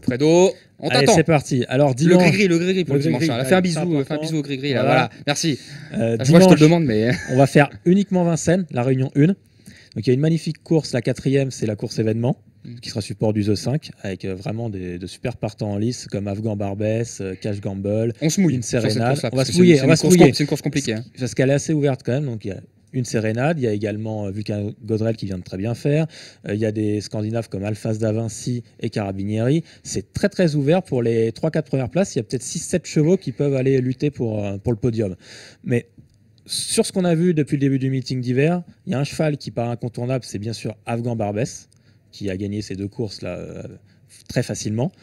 Fredo, on Allez, t'attend. c'est parti. Alors, dimanche... Le gris-gris pour le dimanche. gris-gris. Là, fais un Allez, bisou au gris-gris. Voilà, merci. Là, je vois, je te le demande, mais... on va faire uniquement Vincennes, la réunion 1. Donc, il y a une magnifique course. La 4e, c'est la course événement, qui sera support du The 5, avec vraiment de super partants en lice, comme Afghan Barbès, Cash Gamble, on se mouille. une Sérénade. On va se mouiller. C'est une course compliquée. Parce qu'elle est assez ouverte quand même. Donc, il y a une Sérénade, il y a également Vulcain Godrel qui vient de très bien faire, il y a des Scandinaves comme Alphas d'Avinci et Carabinieri. C'est très très ouvert pour les 3-4 premières places, il y a peut-être 6-7 chevaux qui peuvent aller lutter pour le podium. Mais sur ce qu'on a vu depuis le début du meeting d'hiver, il y a un cheval qui paraît incontournable, c'est bien sûr Afghan Barbès, qui a gagné ces 2 courses là très facilement.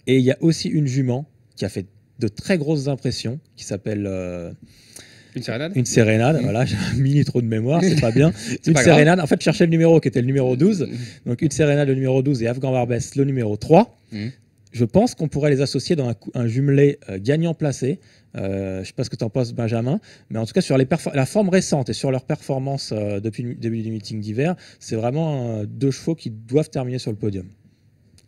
Et il y a aussi une jument qui a fait de très grosses impressions, qui s'appelle... Une sérénade, voilà, j'ai un mini trou de mémoire, c'est pas bien. Une sérénade, en fait, je cherchais le numéro qui était le numéro 12. Donc, une sérénade, le numéro 12 et Afghan Barbès, le numéro 3. Je pense qu'on pourrait les associer dans un jumelé gagnant placé. Je ne sais pas ce que tu en penses, Benjamin, mais en tout cas, sur la forme récente et sur leur performance depuis le début du meeting d'hiver, c'est vraiment 2 chevaux qui doivent terminer sur le podium.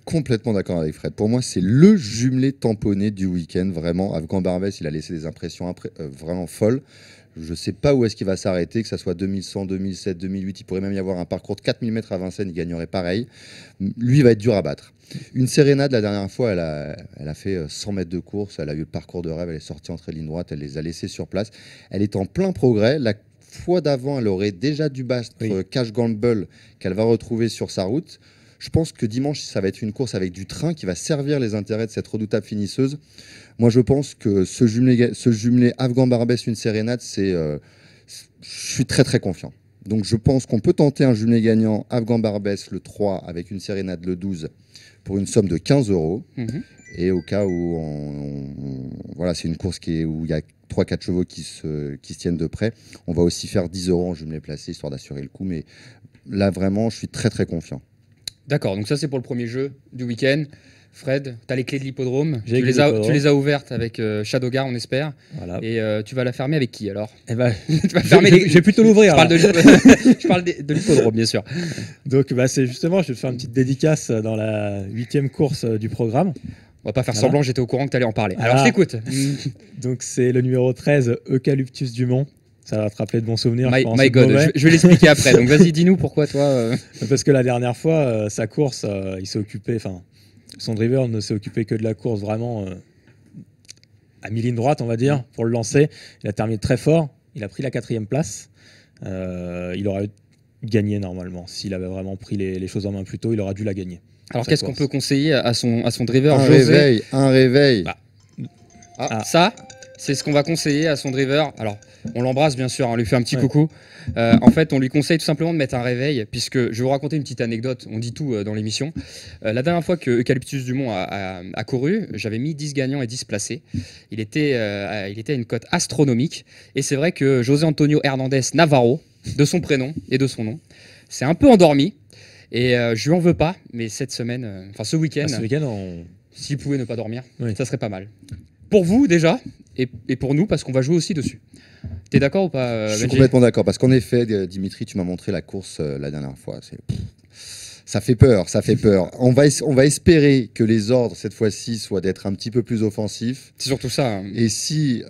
Complètement d'accord avec Fred. Pour moi, c'est le jumelé tamponné du week-end. Vraiment, Afghan Barbès, il a laissé des impressions vraiment folles. Je ne sais pas où est-ce qu'il va s'arrêter, que ce soit 2100, 2007, 2008. Il pourrait même y avoir un parcours de 4000 mètres à Vincennes, il gagnerait pareil. Lui, il va être dur à battre. Une Sérénade, la dernière fois, elle a fait 100 mètres de course. Elle a eu le parcours de rêve. Elle est sortie entre les lignes droites. Elle les a laissés sur place. Elle est en plein progrès. La fois d'avant, elle aurait déjà dû battre Cash Gamble qu'elle va retrouver sur sa route. Je pense que dimanche, ça va être une course avec du train qui va servir les intérêts de cette redoutable finisseuse. Moi, je pense que ce jumelé Afghan Barbès, une Sérénade, je suis très très confiant. Donc, je pense qu'on peut tenter un jumelé gagnant Afghan Barbès le 3 avec une Sérénade le 12 pour une somme de 15 €. Et au cas où voilà, c'est une course où il y a 3-4 chevaux qui se tiennent de près, on va aussi faire 10 € en jumelé placé, histoire d'assurer le coup. Mais là, vraiment, je suis très très confiant. D'accord, donc ça c'est pour le premier jeu du week-end. Fred, tu as les clés de l'hippodrome. Tu les as ouvertes avec Shadowgar, on espère. Voilà. Et tu vas la fermer avec qui alors? Tu vas fermer je vais plutôt l'ouvrir. Je parle de l'hippodrome, bien sûr. Donc c'est justement, je vais te faire une petite dédicace dans la 8e course du programme. On va pas faire semblant, j'étais au courant que tu allais en parler. Alors je t'écoute. Donc c'est le numéro 13, Eucalyptus Dumont. Ça va te rappeler de bons souvenirs. My God, je vais l'expliquer après. Donc vas-y, dis-nous pourquoi toi. Parce que la dernière fois, sa course, il s'est occupé. Enfin, son driver ne s'est occupé que de la course vraiment à mi-ligne droite, on va dire, pour le lancer. Il a terminé très fort. Il a pris la 4e place. Il aurait gagné normalement. S'il avait vraiment pris les choses en main plus tôt, il aurait dû la gagner. Alors qu'est-ce qu'on peut conseiller à son driver? Un réveil. Ça, c'est ce qu'on va conseiller à son driver. Alors, on l'embrasse bien sûr, on lui fait un petit coucou. En fait, on lui conseille tout simplement de mettre un réveil, puisque je vais vous raconter une petite anecdote. On dit tout dans l'émission. La dernière fois que Eucalyptus Dumont a couru, j'avais mis 10 gagnants et 10 placés. Il était à une cote astronomique. Et c'est vrai que José Antonio Hernandez Navarro, de son prénom et de son nom, s'est un peu endormi. Et je lui en veux pas, mais cette semaine, ce week-end, s'il pouvait ne pas dormir, ça serait pas mal. Pour vous déjà, et pour nous, parce qu'on va jouer aussi dessus. T'es d'accord ou pas, Je suis complètement d'accord, parce qu'en effet, Dimitri, tu m'as montré la course la dernière fois. Ça fait peur, ça fait peur. On va espérer que les ordres, cette fois-ci, soient d'être un petit peu plus offensifs. C'est surtout ça. Et si,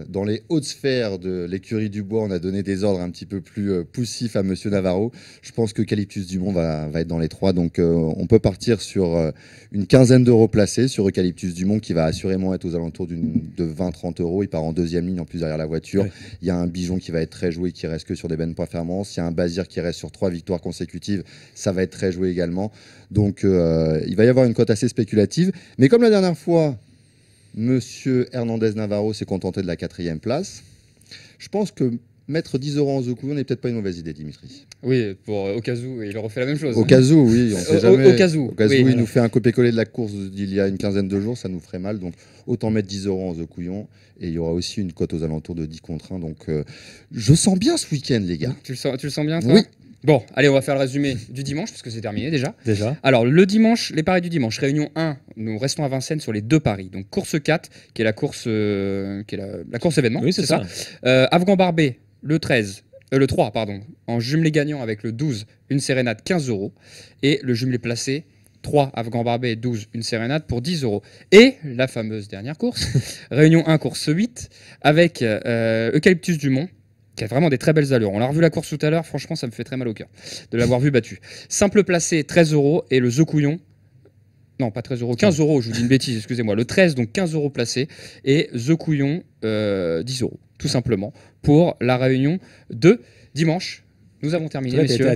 dans les hautes sphères de l'écurie du Bois, on a donné des ordres un petit peu plus poussifs à Monsieur Navarro, je pense que Eucalyptus Dumont va être dans les 3. Donc, on peut partir sur une quinzaine d'euros placés sur Eucalyptus Dumont, qui va assurément être aux alentours de 20-30 €. Il part en 2e ligne, en plus derrière la voiture. Oui. Il y a un Bijon qui va être très joué, qui reste que sur des bonnes performances. Il y a un Bazir qui reste sur 3 victoires consécutives. Ça va être très joué également. Donc, il va y avoir une cote assez spéculative. Mais comme la dernière fois, Monsieur Hernandez Navarro s'est contenté de la 4e place, je pense que mettre 10 € en Zoukou n'est peut-être pas une mauvaise idée, Dimitri. Oui, au cas où, il refait la même chose. Au cas où, oui, on sait jamais. Au cas où, il nous fait un copier-coller de la course d'il y a une quinzaine de jours, ça nous ferait mal. Donc, autant mettre 10 € en Zoukouillon. Et il y aura aussi une cote aux alentours de 10 contre 1. Donc, je sens bien ce week-end, les gars. Tu le sens bien, toi? Oui. Bon, allez, on va faire le résumé du dimanche, parce que c'est terminé déjà. Alors, le dimanche, les paris du dimanche. Réunion 1, nous restons à Vincennes sur les 2 paris. Donc, course 4, qui est la course, la course événement. Oui, c'est ça. Afghan Barbé, le 3, en jumelé gagnant avec le 12, une Sérénade 15 €. Et le jumelé placé, 3 Afghan Barbet, 12 une sérénade pour 10 €. Et la fameuse dernière course, Réunion 1, course 8, avec Eucalyptus Dumont, qui a vraiment des très belles allures. On l'a revu la course tout à l'heure, franchement, ça me fait très mal au cœur de l'avoir vu battu. Simple placé, 13 € et le The Couillon. Non, pas 13 €, 15 €, je vous dis une bêtise, excusez-moi. Le 13, donc 15 € placé, et The Couillon, 10 €, tout simplement, pour la réunion de dimanche. Nous avons terminé, messieurs.